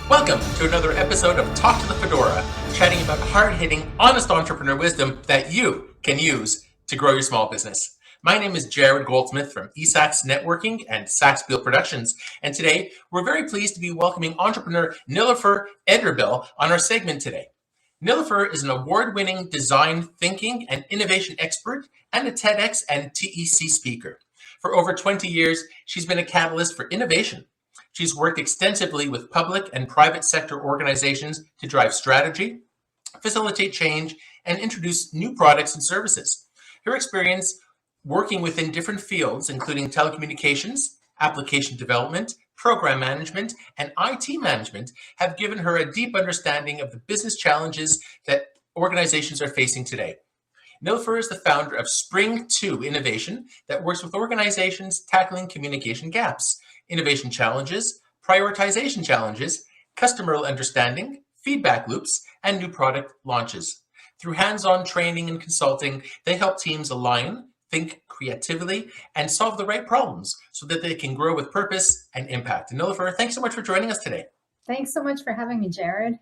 Welcome to another episode of Talk to the Fedora, chatting about hard-hitting, honest entrepreneur wisdom that you can use to grow your small business. My name is Jarrod Goldsmith from eSAX Networking and Saxbiel Productions, and today we're very pleased to be welcoming entrepreneur Nilufer Erdebil on our segment today. Nilufer is an award-winning design thinking and innovation expert and a TEDx and TEC speaker. For over 20 years, she's been a catalyst for innovation. She's worked extensively with public and private sector organizations to drive strategy, facilitate change, and introduce new products and services. Her experience working within different fields, including telecommunications, application development, program management, and IT management, have given her a deep understanding of the business challenges that organizations are facing today. Nilufer is the founder of Spring 2 Innovation that works with organizations tackling communication gaps, innovation challenges, prioritization challenges, customer understanding, feedback loops, and new product launches. Through hands-on training and consulting, they help teams align, think creatively, and solve the right problems so that they can grow with purpose and impact. And Nilufer, thanks so much for joining us today. Thanks so much for having me, Jarrod.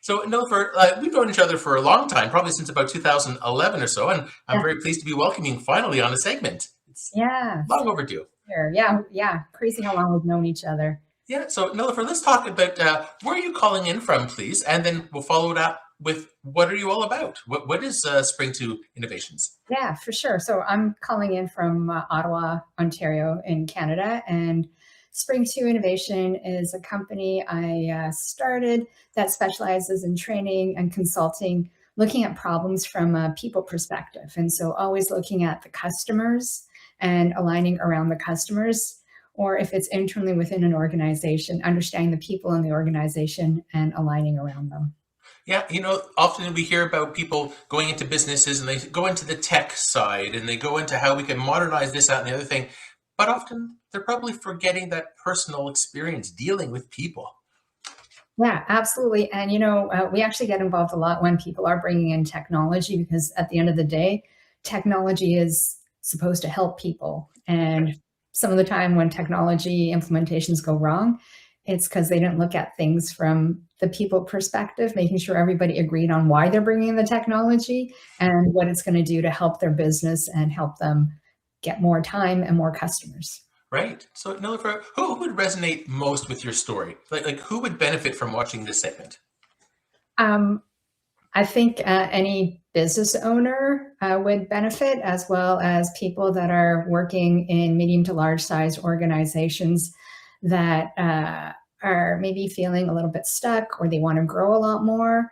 So Nilufer, we've known each other for a long time, probably since about 2011 or so, and I'm very pleased to be welcoming finally on a segment. It's long overdue. Yeah. Crazy how long we've known each other. Yeah. So Nilufer, let's talk about where are you calling in from, please, and then we'll follow it up with what are you all about? What is Spring 2 Innovations? Yeah, for sure. So I'm calling in from Ottawa, Ontario, in Canada, and Spring 2 Innovation is a company I started that specializes in training and consulting, looking at problems from a people perspective, and so always looking at the customers and aligning around the customers, or if it's internally within an organization, understanding the people in the organization and aligning around them. Yeah, often we hear about people going into businesses and they go into the tech side and they go into how we can modernize this, that, and the other thing, but often they're probably forgetting that personal experience dealing with people. Yeah, absolutely. And, we actually get involved a lot when people are bringing in technology, because at the end of the day, technology is supposed to help people. And some of the time when technology implementations go wrong, it's because they didn't look at things from the people perspective, making sure everybody agreed on why they're bringing in the technology and what it's going to do to help their business and help them get more time and more customers. Right. So Nilufer, who would resonate most with your story? Like who would benefit from watching this segment? I think any business owner would benefit, as well as people that are working in medium to large size organizations that are maybe feeling a little bit stuck or they want to grow a lot more.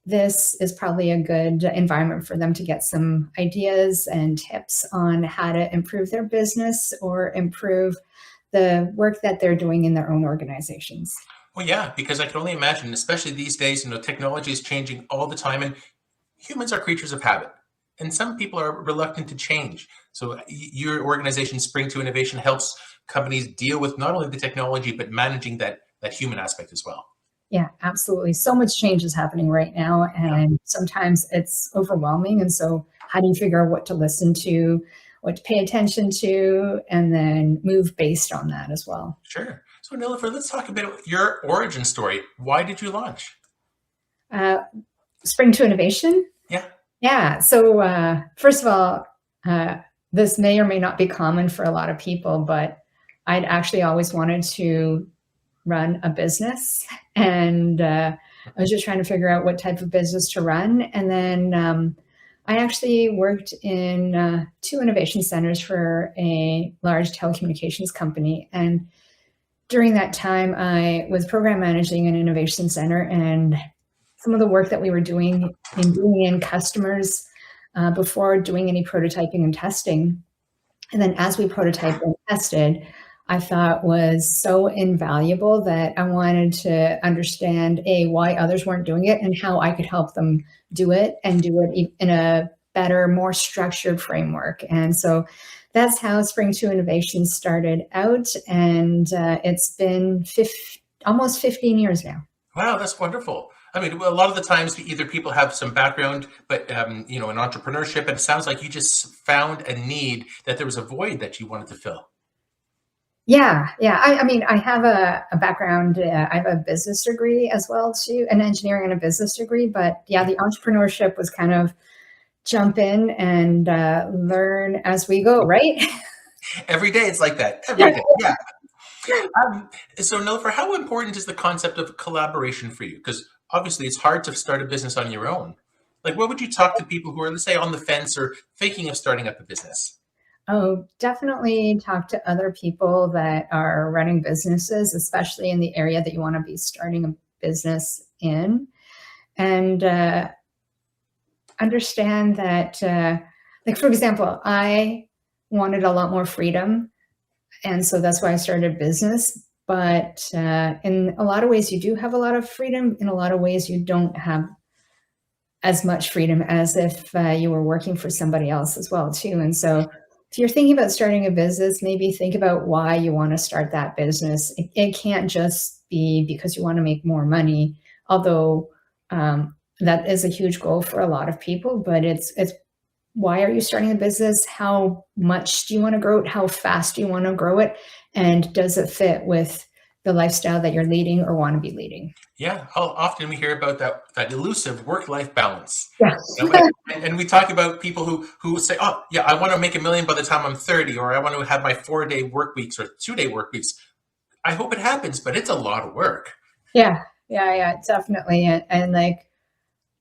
This is probably a good environment for them to get some ideas and tips on how to improve their business or improve the work that they're doing in their own organizations. Well, yeah, because I can only imagine, especially these days, technology is changing all the time and humans are creatures of habit. And some people are reluctant to change. So your organization, Spring 2 Innovation, helps companies deal with not only the technology, but managing that human aspect as well. Yeah, absolutely. So much change is happening right now, and sometimes it's overwhelming. And so how do you figure out what to listen to, what to pay attention to, and then move based on that as well? Sure. So Nilufer, let's talk a bit about your origin story. Why did you launch? Spring 2 Innovation? Yeah. So first of all, this may or may not be common for a lot of people, but I'd actually always wanted to run a business, and I was just trying to figure out what type of business to run. And then I actually worked in 2 innovation centers for a large telecommunications company. And during that time, I was program managing an innovation center, and some of the work that we were doing in bringing in customers before doing any prototyping and testing, and then as we prototyped and tested, I thought was so invaluable that I wanted to understand why others weren't doing it and how I could help them do it, and do it in a better, more structured framework. And so that's how Spring 2 Innovation started out, and it's been almost 15 years now. Wow, that's wonderful. I mean, a lot of the times either people have some background, but in entrepreneurship, and it sounds like you just found a need, that there was a void that you wanted to fill. Yeah, yeah. I mean, I have a background. I have a business degree as well too, an engineering and a business degree. But yeah, the entrepreneurship was kind of jump in and learn as we go, right? Every day it's like that. Every day. Yeah. So Nilufer, how important is the concept of collaboration for you? Because obviously it's hard to start a business on your own. Like, what would you talk to people who are, let's say, on the fence or thinking of starting up a business? Oh, definitely talk to other people that are running businesses, especially in the area that you want to be starting a business in. And understand that, like, for example, I wanted a lot more freedom. And so that's why I started a business. But in a lot of ways, you do have a lot of freedom. In a lot of ways, you don't have as much freedom as if you were working for somebody else as well, too. And so if you're thinking about starting a business, maybe think about why you want to start that business. It can't just be because you want to make more money, although that is a huge goal for a lot of people, but it's why are you starting a business? How much do you want to grow it? How fast do you want to grow it? And does it fit with the lifestyle that you're leading or want to be leading? Yeah, how often we hear about that elusive work-life balance. Yes. And we talk about people who say, "Oh, yeah, I want to make a million by the time I'm 30, or I want to have my 4-day work weeks or 2-day work weeks." I hope it happens, but it's a lot of work. Yeah, yeah, yeah, definitely. And like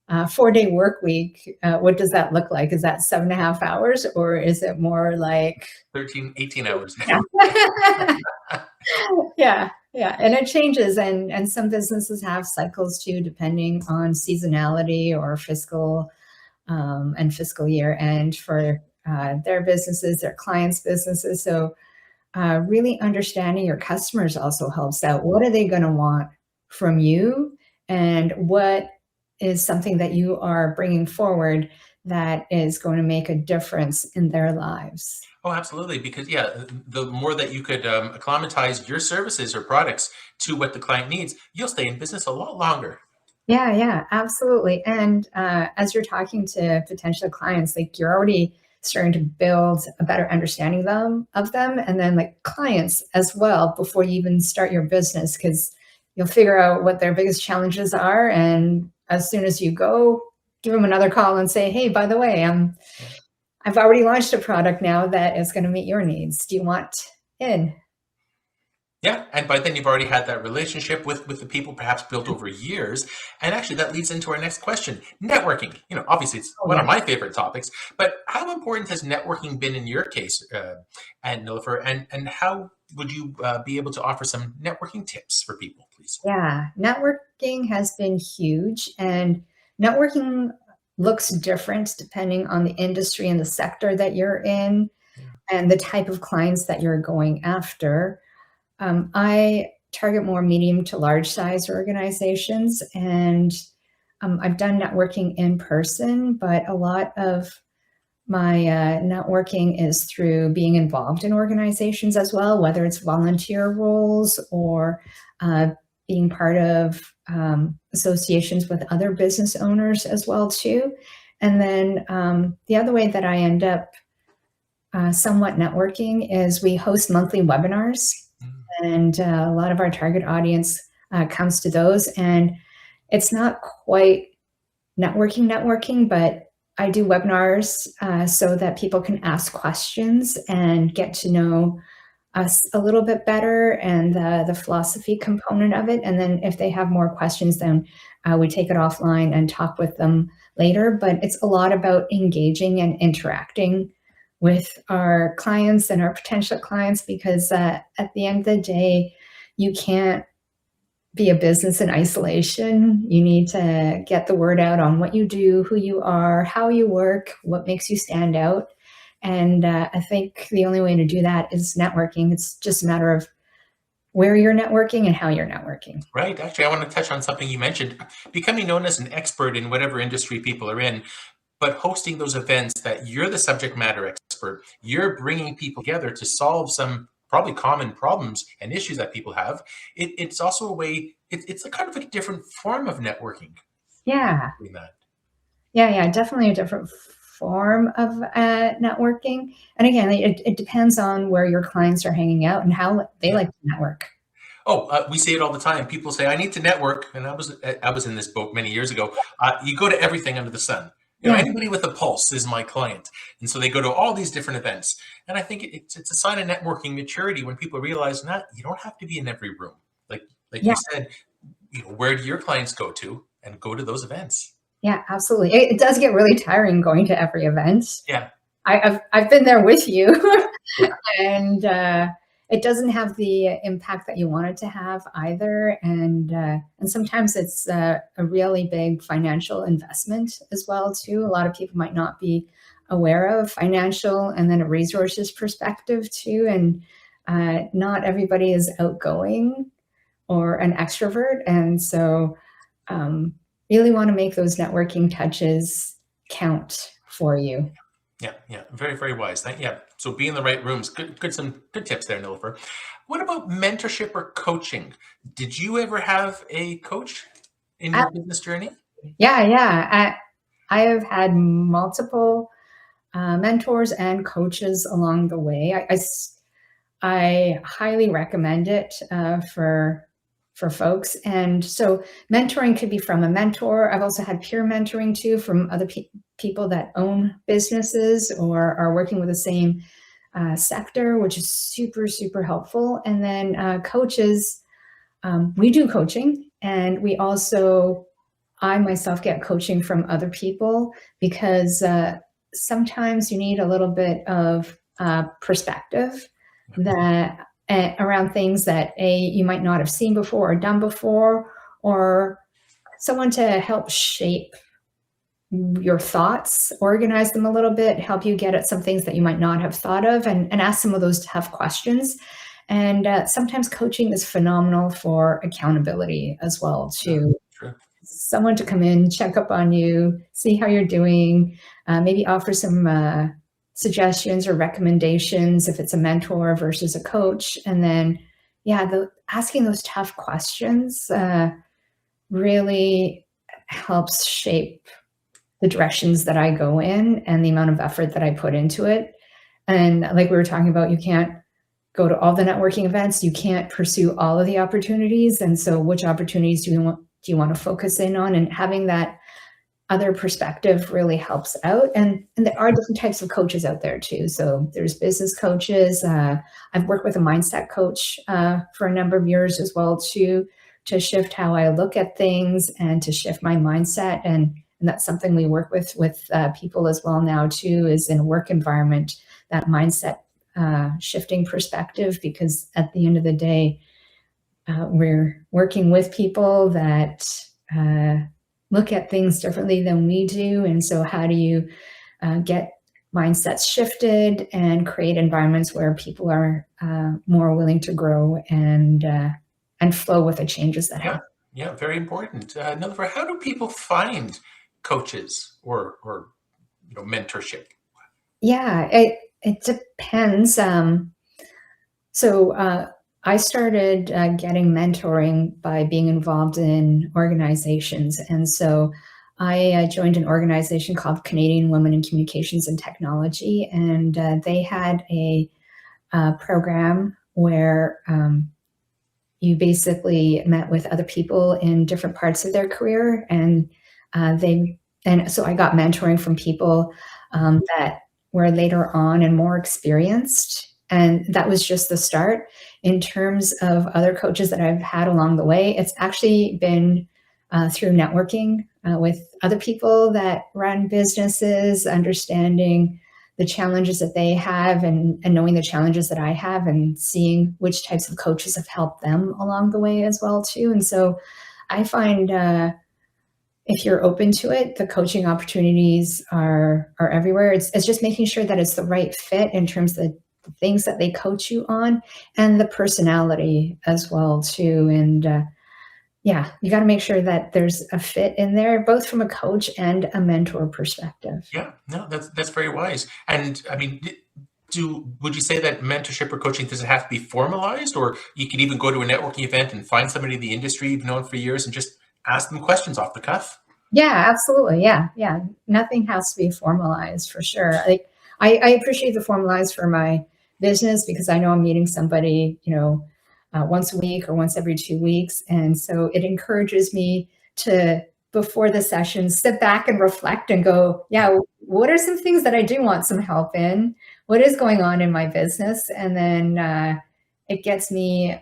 4-day work week, what does that look like? Is that 7.5 hours or is it more like 13, 18 hours. yeah. Yeah, yeah. And it changes and some businesses have cycles too, depending on seasonality or fiscal and fiscal year end for their businesses, their clients' businesses. So really understanding your customers also helps out. What are they going to want from you? And what is something that you are bringing forward that is going to make a difference in their lives? Oh, absolutely. Because yeah, the more that you could acclimatize your services or products to what the client needs, you'll stay in business a lot longer. Yeah, yeah, absolutely. And as you're talking to potential clients, like you're already starting to build a better understanding of them, and then like clients as well before you even start your business, because you'll figure out what their biggest challenges are, and as soon as you go, give them another call and say, "Hey, by the way, I've already launched a product now that is going to meet your needs. Do you want in?" Yeah, and by then you've already had that relationship with the people, perhaps built over years. And actually, that leads into our next question: networking. Obviously, it's Oh one yeah. of my favorite topics. But how important has networking been in your case, and Nilufer? And how would you be able to offer some networking tips for people, please? Yeah, networking has been huge, and networking looks different depending on the industry and the sector that you're in Yeah. and the type of clients that you're going after. I target more medium to large size organizations, and I've done networking in person, but a lot of my networking is through being involved in organizations as well, whether it's volunteer roles or uh, being part of associations with other business owners as well too. And then the other way that I end up somewhat networking is we host monthly webinars, Mm. and a lot of our target audience comes to those. And it's not quite networking, but I do webinars so that people can ask questions and get to know us a little bit better and the philosophy component of it. And then if they have more questions, then we take it offline and talk with them later. But it's a lot about engaging and interacting with our clients and our potential clients, because at the end of the day, you can't be a business in isolation. You need to get the word out on what you do, who you are, how you work, what makes you stand out. And I think the only way to do that is networking. It's just a matter of where you're networking and how you're networking. Right. Actually, I want to touch on something you mentioned: becoming known as an expert in whatever industry people are in. But hosting those events that you're the subject matter expert, you're bringing people together to solve some probably common problems and issues that people have. It's also a way, it's a kind of a different form of networking Yeah, doing that. yeah, yeah, definitely a different form of networking. And again, it depends on where your clients are hanging out and how they like to network. Oh, we say it all the time. People say, "I need to network," and I was in this boat many years ago. You go to everything under the sun. You know, Yeah. anybody with a pulse is my client, and so they go to all these different events. And I think it's a sign of networking maturity when people realize that you don't have to be in every room. Like Yeah. you said, you know, where do your clients go to, and go to those events. Yeah, absolutely. It does get really tiring going to every event. Yeah, I've been there with you, yeah, and it doesn't have the impact that you want it to have either. And sometimes it's a really big financial investment as well too. A lot of people might not be aware of financial and then a resources perspective too. And not everybody is outgoing or an extrovert, and so um, really want to make those networking touches count for you. yeah, yeah. Very, very wise. Yeah. So be in the right rooms. Some good tips there, Nilufer. What about mentorship or coaching? Did you ever have a coach in your business journey? Yeah, yeah. I have had multiple mentors and coaches along the way. I highly recommend it for folks. And so mentoring could be from a mentor. I've also had peer mentoring too from other people that own businesses or are working with the same sector, which is super, super helpful. And then coaches, we do coaching, and we also, I myself get coaching from other people because sometimes you need a little bit of perspective that around things that you might not have seen before or done before, or someone to help shape your thoughts, organize them a little bit, help you get at some things that you might not have thought of, and ask some of those tough questions. And sometimes coaching is phenomenal for accountability as well too. True. Someone to come in, check up on you, see how you're doing, maybe offer some suggestions or recommendations if it's a mentor versus a coach. And then, yeah, asking those tough questions really helps shape the directions that I go in and the amount of effort that I put into it. And like we were talking about, you can't go to all the networking events. You can't pursue all of the opportunities. And so which opportunities do you want to focus in on? And having that other perspective really helps out. And there are different types of coaches out there too. So there's business coaches. I've worked with a mindset coach for a number of years as well too, to shift how I look at things and to shift my mindset. And that's something we work with people as well now too, is in a work environment, that mindset shifting perspective, because at the end of the day, we're working with people that look at things differently than we do. And so how do you get mindsets shifted and create environments where people are more willing to grow and flow with the changes that happen? Yeah, very important. Nilufer, how do people find coaches or mentorship? Yeah, it depends. So I started getting mentoring by being involved in organizations. And so I joined an organization called Canadian Women in Communications and Technology. And they had a program where you basically met with other people in different parts of their career. And so I got mentoring from people that were later on and more experienced. And that was just the start. In terms of other coaches that I've had along the way, it's actually been through networking with other people that run businesses, understanding the challenges that they have and knowing the challenges that I have, and seeing which types of coaches have helped them along the way as well too. And so I find if you're open to it, the coaching opportunities are everywhere. It's just making sure that it's the right fit in terms of the things that they coach you on and the personality as well too. And yeah, you got to make sure that there's a fit in there, both from a coach and a mentor perspective. Yeah, no, that's very wise. And I mean, would you say that mentorship or coaching, does it have to be formalized, or you could even go to a networking event and find somebody in the industry you've known for years and just ask them questions off the cuff? Yeah, absolutely. Yeah, yeah. Nothing has to be formalized for sure. Like I appreciate the formalized for my business because I know I'm meeting somebody, once a week or once every 2 weeks, and so it encourages me to before the session sit back and reflect and go, Yeah. yeah, what are some things that I do want some help in? What is going on in my business? And then it gets me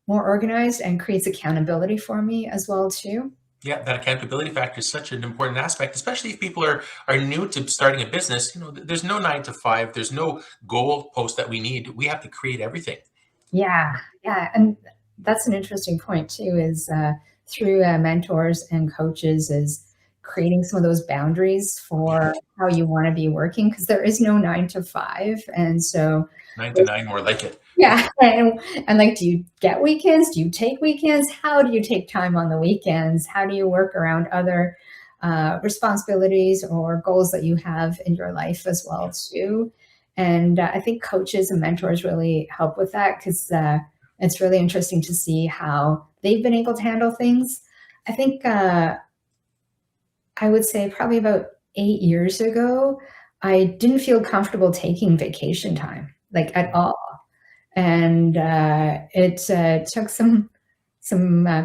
more organized and creates accountability for me as well too. Yeah, that accountability factor is such an important aspect, especially if people are new to starting a business. There's no 9 to 5. There's no goal post that we need. We have to create everything. Yeah, yeah, and that's an interesting point too. Is through mentors and coaches is creating some of those boundaries Yeah, for how you want to be working because there is no 9 to 5, and so 9 to 9, more like it. yeah, and like, do you get weekends? Do you take weekends? How do you take time on the weekends? How do you work around other responsibilities or goals that you have in your life as well too? And I think coaches and mentors really help with that because it's really interesting to see how they've been able to handle things. I think I would say probably about 8 years ago, I didn't feel comfortable taking vacation time like at all, and it took some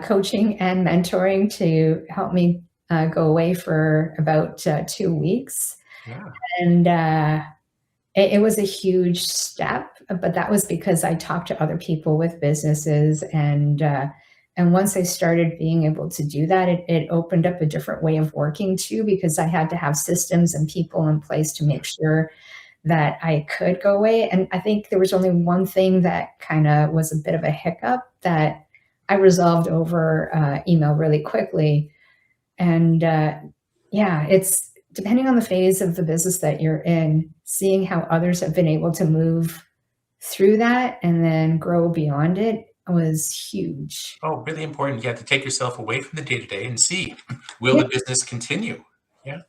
coaching and mentoring to help me go away for about 2 weeks, Yeah. and it was a huge step. But that was because I talked to other people with businesses, and once I started being able to do that, it opened up a different way of working too, because I had to have systems and people in place to make sure that I could go away. And I think there was only one thing that kind of was a bit of a hiccup that I resolved over email really quickly. And yeah, it's depending on the phase of the business that you're in, seeing how others have been able to move through that and then grow beyond it was huge. Oh, really important. You have to take yourself away from the day to day and see, will Yeah, the business continue? Yeah.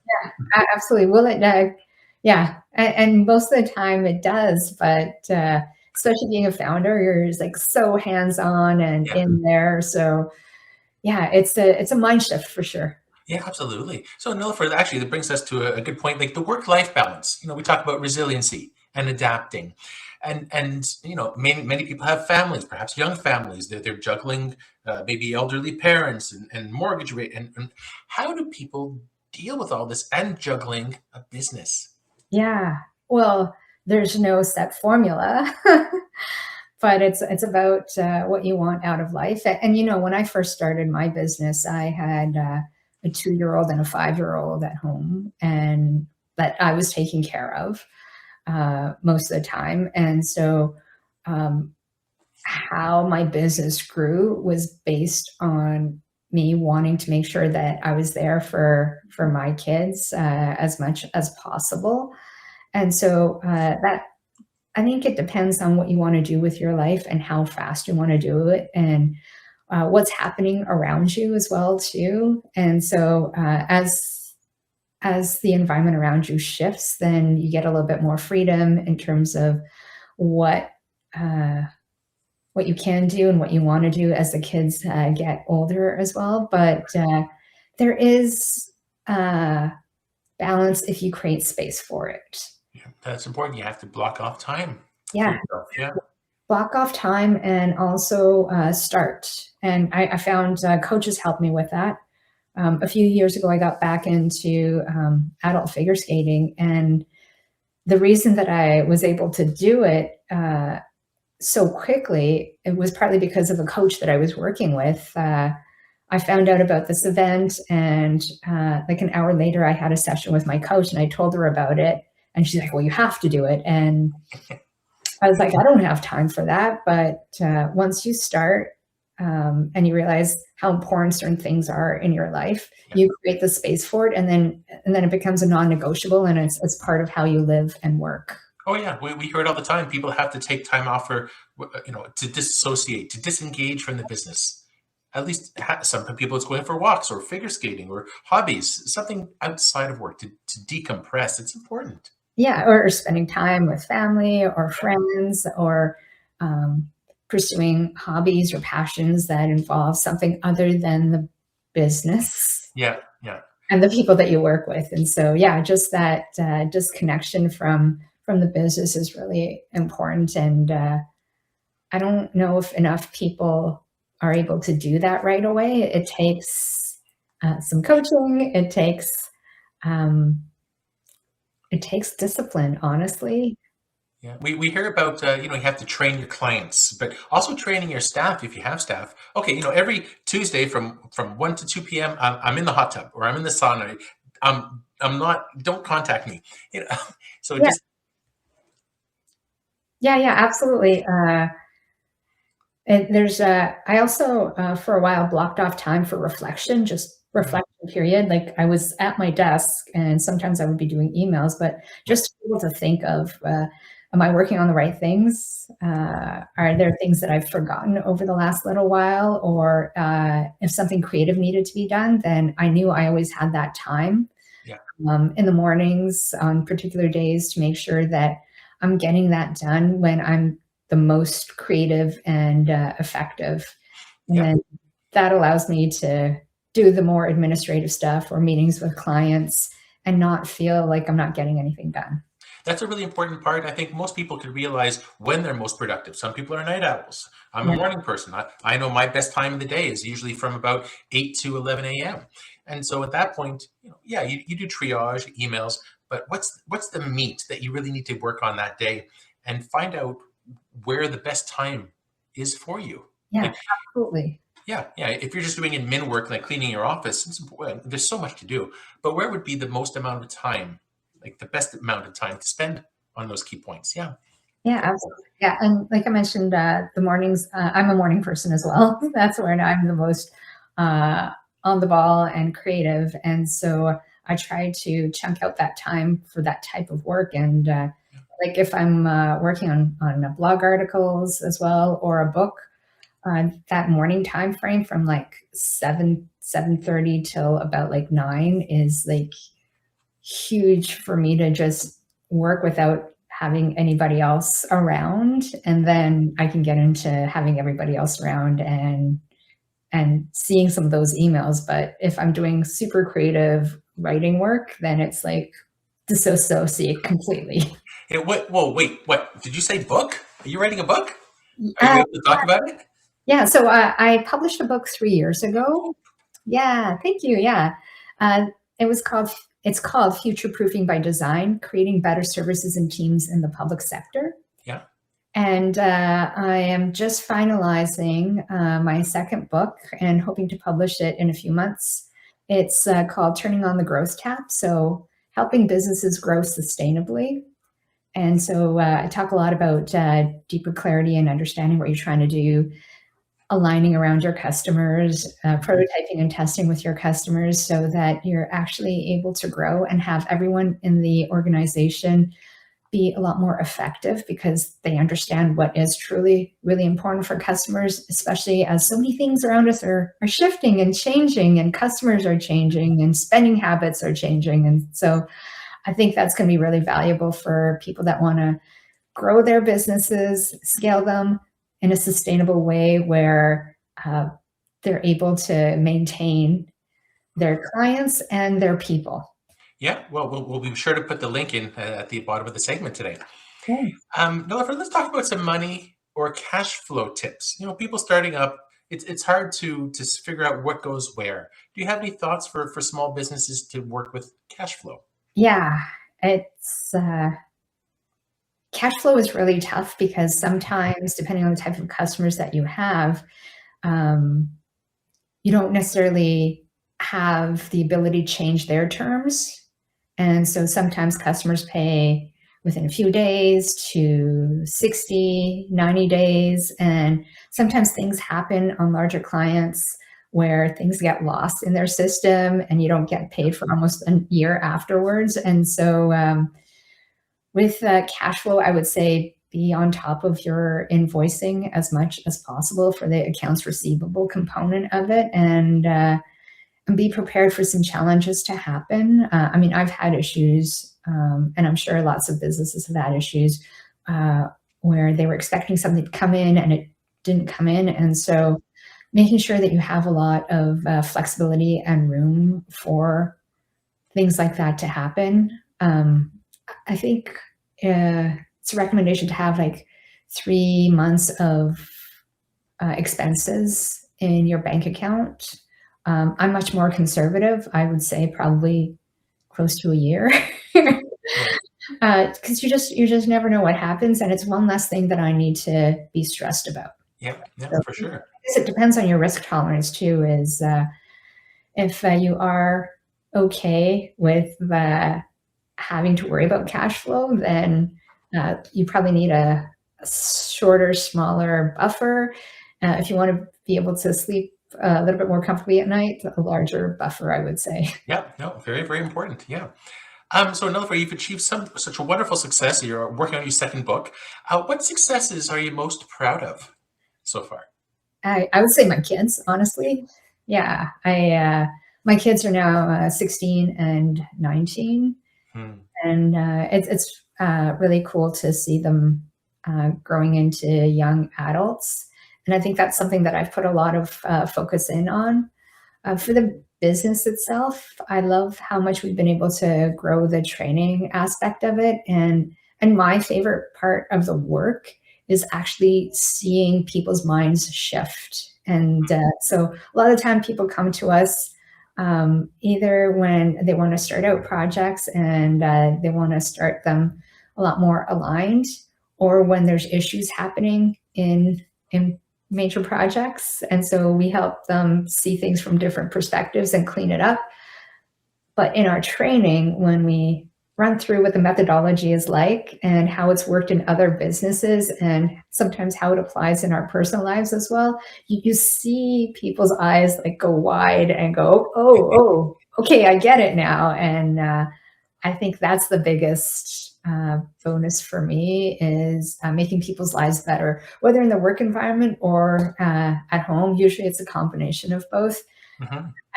absolutely. Will it? Yeah, and most of the time it does, but especially being a founder, you're just like so hands on and Yeah. in there. So yeah, it's a mind shift for sure. Yeah, absolutely. So, Nilufer, actually, that brings us to a good point, like the work-life balance. We talk about resiliency and adapting, and many people have families, perhaps young families. They're juggling maybe elderly parents and mortgage rate, and how do people deal with all this and juggling a business? Yeah. Well, there's no set formula, but it's about what you want out of life. And when I first started my business, I had a 2-year-old and a 5-year-old at home, and that I was taking care of most of the time. And so, um, how my business grew was based on me wanting to make sure that I was there for my kids as much as possible. And so that I think it depends on what you want to do with your life and how fast you want to do it, and what's happening around you as well too. And so as the environment around you shifts, then you get a little bit more freedom in terms of what uh, what you can do and what you want to do as the kids get older as well. But there is uh, balance if you create space for it. Yeah, that's important. You have to block off time for Yeah, yourself. Yeah. block off time and also start. And I found coaches help me with that. A few years ago, I got back into adult figure skating, and the reason that I was able to do it so quickly, it was partly because of a coach that I was working with. I found out about this event, and like an hour later, I had a session with my coach, and I told her about it, and she's like, "Well, you have to do it." And I was like, "I don't have time for that." But once you start, and you realize how important certain things are in your life, Yeah. you create the space for it, and then it becomes a non-negotiable, and it's part of how you live and work. Oh yeah, we hear it all the time. People have to take time off for, to disassociate, to disengage from the business. At least some people, it's going for walks or figure skating or hobbies, something outside of work to decompress. It's important. Yeah, or spending time with family or friends, or um, pursuing hobbies or passions that involve something other than the business. Yeah. Yeah. and the people that you work with. And so, yeah, just that disconnection from the business is really important. And I don't know if enough people are able to do that right away. It takes some coaching. Um, it takes discipline, honestly. Yeah, we hear about you have to train your clients, but also training your staff if you have staff. Okay, every Tuesday from 1 to 2 p.m. I'm in the hot tub or I'm in the sauna. I'm not. Don't contact me. You know, so Yeah, just yeah, absolutely. And there's I also for a while blocked off time for reflection, just reflection period. Like I was at my desk and sometimes I would be doing emails, but yeah, just to be able to think of, am I working on the right things? Are there things that I've forgotten over the last little while? Or if something creative needed to be done, then I knew I always had that time yeah, in the mornings on particular days to make sure that I'm getting that done when I'm the most creative and effective. And yeah. then that allows me to do the more administrative stuff or meetings with clients and not feel like I'm not getting anything done. That's a really important part. I think most people could realize when they're most productive. Some people are night owls. I'm a Yeah. morning person. I know my best time of the day is usually from about 8 to 11 a.m. And so at that point, yeah, you do triage emails, but what's the meat that you really need to work on that day and find out where the best time is for you. Yeah, Like, absolutely. yeah, yeah. If you're just doing admin work, like cleaning your office, there's so much to do. But where would be the most amount of time, like the best amount of time to spend on those key points? Yeah. Yeah, absolutely. Yeah, and like I mentioned, the mornings, I'm a morning person as well. That's where I'm the most uh, on the ball and creative. And so I try to chunk out that time for that type of work. And like if I'm working on blog articles as well or a book, that morning time frame from like 7:30 till about like 9 is like huge for me to just work without having anybody else around, and then I can get into having everybody else around and seeing some of those emails. But if I'm doing super creative writing work, then it's like disassociate completely. Yeah, what? Whoa, wait, what? Did you say book? Are you writing a book? Are you Uh, able to talk about it? yeah, so I published a book 3 years ago. Yeah, thank you. Yeah, uh, it's called Future Proofing by Design: Creating Better Services and Teams in the Public Sector. Yeah. And I am just finalizing my second book and hoping to publish it in a few months. It's called Turning on the Growth Tap, so helping businesses grow sustainably. And so I talk a lot about deeper clarity and understanding what you're trying to do, aligning around your customers, prototyping and testing with your customers so that you're actually able to grow and have everyone in the organization be a lot more effective because they understand what is truly really important for customers, especially as so many things around us are shifting and changing, and customers are changing and spending habits are changing. And so I think that's going to be really valuable for people that want to grow their businesses, scale them in a sustainable way where they're able to maintain their clients and their people. Yeah. Well, we'll be sure to put the link in at the bottom of the segment today. Okay. Nilufer, let's talk about some money or cash flow tips. People starting up, it's hard to figure out what goes where. Do you have any thoughts for small businesses to work with cash flow? Yeah, it's cash flow is really tough because sometimes, depending on the type of customers that you have, you don't necessarily have the ability to change their terms. And so sometimes customers pay within a few days to 60, 90 days. And sometimes things happen on larger clients where things get lost in their system and you don't get paid for almost a year afterwards. And so with cash flow, I would say be on top of your invoicing as much as possible for the accounts receivable component of it, and be prepared for some challenges to happen. I mean, I've had issues, and I'm sure lots of businesses have had issues where they were expecting something to come in and it didn't come in. And so making sure that you have a lot of flexibility and room for things like that to happen. I think it's a recommendation to have like 3 months of expenses in your bank account. I'm much more conservative. I would say probably close to a year. Because you just never know what happens, and it's one less thing that I need to be stressed about. Yeah, So for sure. it depends on your risk tolerance too. Is if you are okay with having to worry about cash flow, then you probably need a shorter, smaller buffer. If you want to be able to sleep a little bit more comfortably at night, a larger buffer, I would say. Yeah, no, very, very important. Yeah. So Nilufer, you've achieved such a wonderful success. You're working on your second book. What successes are you most proud of so far? I would say my kids, honestly. Yeah, my kids are now 16 and 19, and it's really cool to see them growing into young adults. And I think that's something that I've put a lot of focus in on. For the business itself, I love how much we've been able to grow the training aspect of it. And my favorite part of the work is actually seeing people's minds shift. And so a lot of the time people come to us either when they want to start out projects and they want to start them a lot more aligned, or when there's issues happening in major projects. And so we help them see things from different perspectives and clean it up. But in our training, when we run through what the methodology is like and how it's worked in other businesses and sometimes how it applies in our personal lives as well, you see people's eyes like go wide and go, oh, okay, I get it now. And I think that's the biggest bonus for me is making people's lives better, whether in the work environment or at home. Usually it's a combination of both.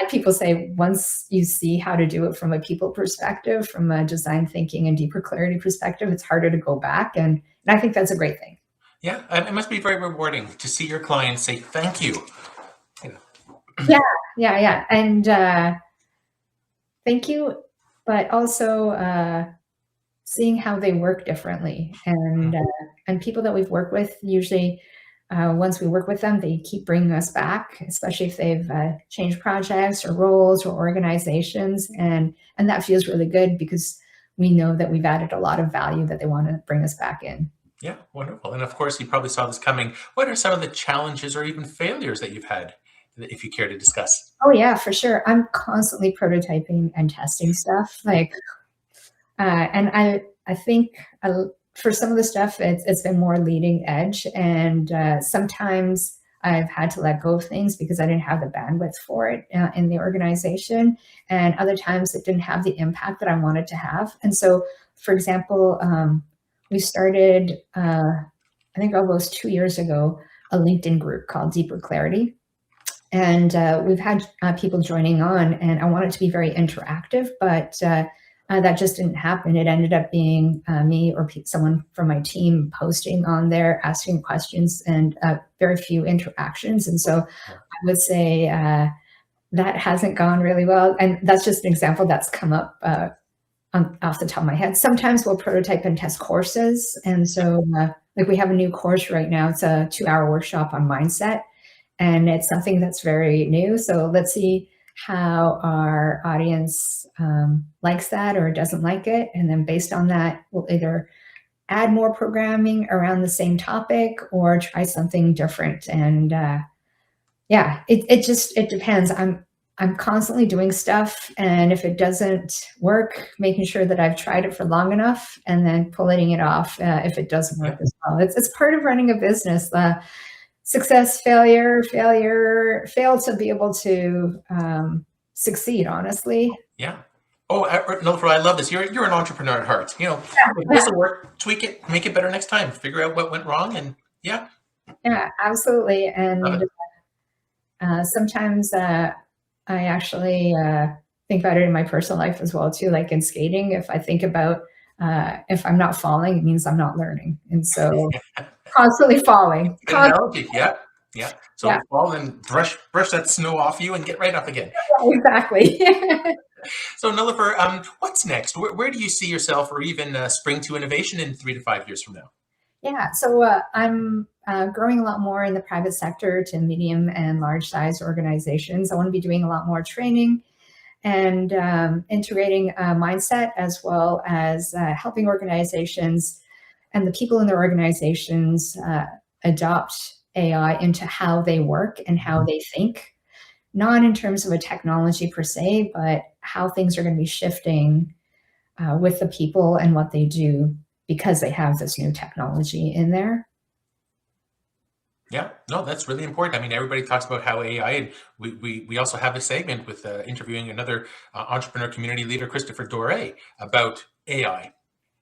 People say once you see how to do it from a people perspective, from a design thinking and deeper clarity perspective, it's harder to go back. And I think that's a great thing. Yeah, it must be very rewarding to see your clients say thank you. Yeah. And thank you, but also seeing how they work differently. And people that we've worked with, usually once we work with them, they keep bringing us back, especially if they've changed projects or roles or organizations. And that feels really good because we know that we've added a lot of value that they want to bring us back in. Yeah, wonderful. And of course, you probably saw this coming. What are some of the challenges or even failures that you've had, if you care to discuss? Oh yeah, for sure. I'm constantly prototyping and testing stuff. And I think for some of the stuff, it's been more leading edge. And sometimes I've had to let go of things because I didn't have the bandwidth for it in the organization. And other times it didn't have the impact that I wanted to have. And so, for example, we started, I think almost 2 years ago, a LinkedIn group called Deeper Clarity. And we've had people joining on, and I want it to be very interactive, but that just didn't happen. It ended up being me or someone from my team posting on there, asking questions, and very few interactions. And so I would say that hasn't gone really well. And that's just an example that's come up off the top of my head. Sometimes we'll prototype and test courses. And so like we have a new course right now. It's a 2-hour workshop on mindset. And it's something that's very new. So let's see how our audience likes that or doesn't like it. And then based on that, we'll either add more programming around the same topic or try something different. And yeah, it depends. I'm constantly doing stuff. And if it doesn't work, making sure that I've tried it for long enough and then pulling it off if it doesn't work as well. It's part of running a business. Success, failure, fail to be able to succeed, honestly. Yeah. Oh, Nilufer, I love this. You're an entrepreneur at heart. You know, if it doesn't work, tweak it, make it better next time, figure out what went wrong, and yeah. Yeah, absolutely. And sometimes I actually think about it in my personal life as well, too. Like in skating, if I think about if I'm not falling, it means I'm not learning. And so constantly falling. Good analogy, yeah. Yeah. So Yeah, fall and brush that snow off you and get right up again. exactly. So Nilufer, what's next? Where do you see yourself, or even spring to innovation in 3 to 5 years from now? Yeah, so I'm growing a lot more in the private sector to medium and large size organizations. I want to be doing a lot more training and integrating mindset, as well as helping organizations and the people in their organizations adopt AI into how they work and how they think, not in terms of a technology per se, but how things are going to be shifting with the people and what they do because they have this new technology in there. Yeah, no, that's really important. I mean, everybody talks about how AI, and we also have a segment with interviewing another entrepreneur community leader, Christopher Dore, about AI.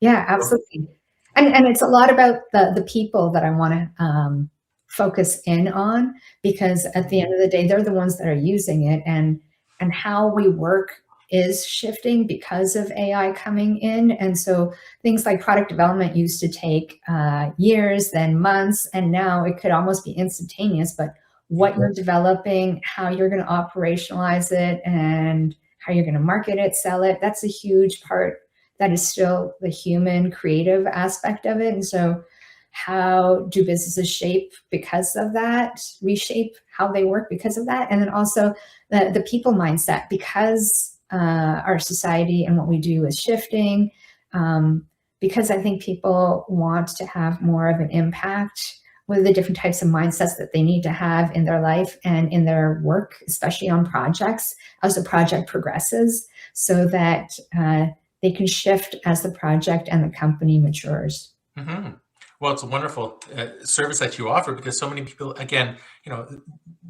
Yeah, So, absolutely. And it's a lot about the people that I want to focus in on, because at the end of the day, they're the ones that are using it, and how we work is shifting because of AI coming in. And so things like product development used to take years, then months, and now it could almost be instantaneous. But what you're developing, how you're going to operationalize it, and how you're going to market it, sell it, that's a huge part that is still the human creative aspect of it. And so how do businesses shape because of that, reshape how they work because of that? And then also the people mindset, because our society and what we do is shifting, because I think people want to have more of an impact with the different types of mindsets that they need to have in their life and in their work, especially on projects as the project progresses, so that they can shift as the project and the company matures. mm-hmm. Well, it's a wonderful service that you offer, because so many people, again,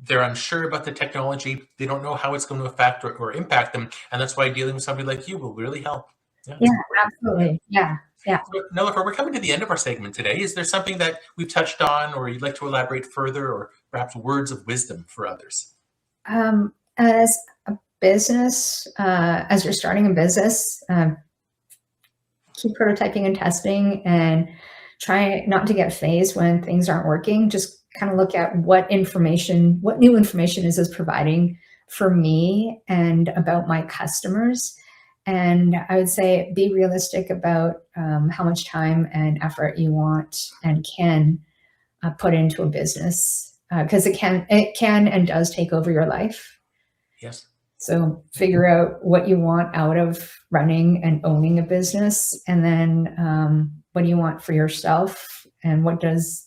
they're unsure about the technology. They don't know how it's going to affect or impact them. And that's why dealing with somebody like you will really help. Yeah, Yeah, absolutely. Yeah. Yeah. So, Nilufer, we're coming to the end of our segment today. Is there something that we've touched on, or you'd like to elaborate further, or perhaps words of wisdom for others? As a business, as you're starting a business, keep prototyping and testing, and try not to get phased when things aren't working. Just kind of look at what new information is this providing for me and about my customers. And I would say be realistic about how much time and effort you want and can put into a business, because it can and does take over your life. Yes. So figure out what you want out of running and owning a business, and then what do you want for yourself, and what does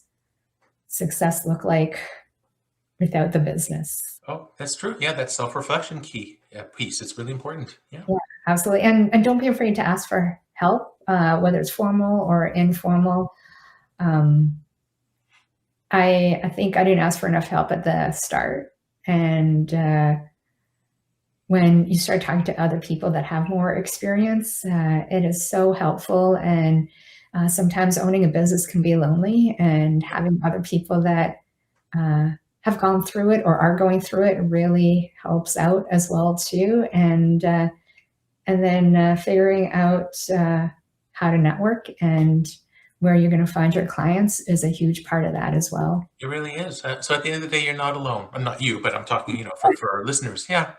success look like without the business? Oh, that's true. Yeah, that self-reflection key piece. It's really important. Yeah. Yeah, absolutely. And don't be afraid to ask for help, whether it's formal or informal. I think I didn't ask for enough help at the start, and when you start talking to other people that have more experience, it is so helpful. And sometimes owning a business can be lonely, and having other people that have gone through it or are going through it really helps out as well too. And then figuring out how to network and where you're going to find your clients is a huge part of that as well. It really is. So at the end of the day, you're not alone. I'm not you, but I'm talking, for our listeners. Yeah.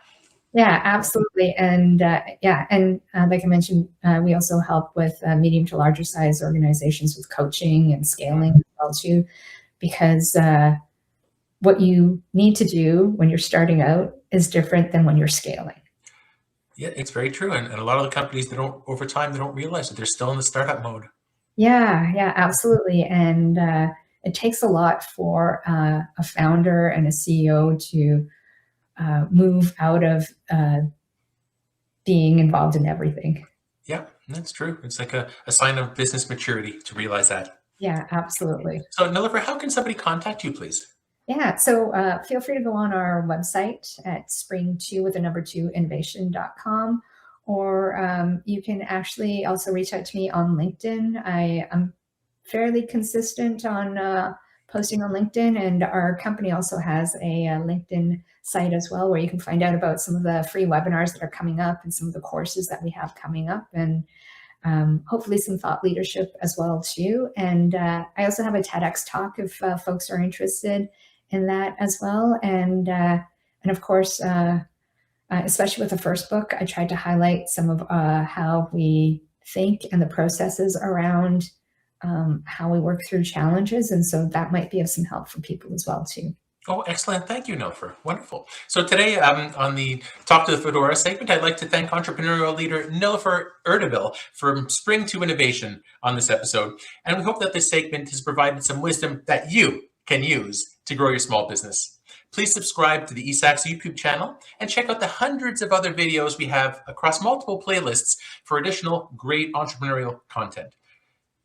Yeah, absolutely. And like I mentioned, we also help with medium to larger size organizations with coaching and scaling as well too, because what you need to do when you're starting out is different than when you're scaling. Yeah, it's very true. And a lot of the companies, over time, they don't realize that they're still in the startup mode. Yeah, absolutely. And it takes a lot for a founder and a CEO to move out of being involved in everything. Yeah, that's true. It's like a sign of business maturity to realize that. Yeah, absolutely. So, Nilufer, how can somebody contact you, please? Yeah, so feel free to go on our website at spring2 with a number 2 innovation.com, or you can actually also reach out to me on LinkedIn. I am fairly consistent on posting on LinkedIn, and our company also has a LinkedIn site as well, where you can find out about some of the free webinars that are coming up and some of the courses that we have coming up, and hopefully some thought leadership as well too. And I also have a TEDx talk if folks are interested. in that as well. And of course, especially with the first book, I tried to highlight some of how we think and the processes around how we work through challenges. And so that might be of some help for people as well too. Oh, excellent. Thank you, Nilufer. Wonderful. So today on the Talk to the Fedora segment, I'd like to thank entrepreneurial leader Nilufer Erdebil for spring to innovation on this episode. And we hope that this segment has provided some wisdom that you can use to grow your small business. Please subscribe to the eSAX YouTube channel and check out the hundreds of other videos we have across multiple playlists for additional great entrepreneurial content.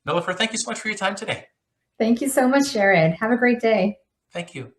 Nilufer, thank you so much for your time today. Thank you so much, Jarrod. Have a great day. Thank you.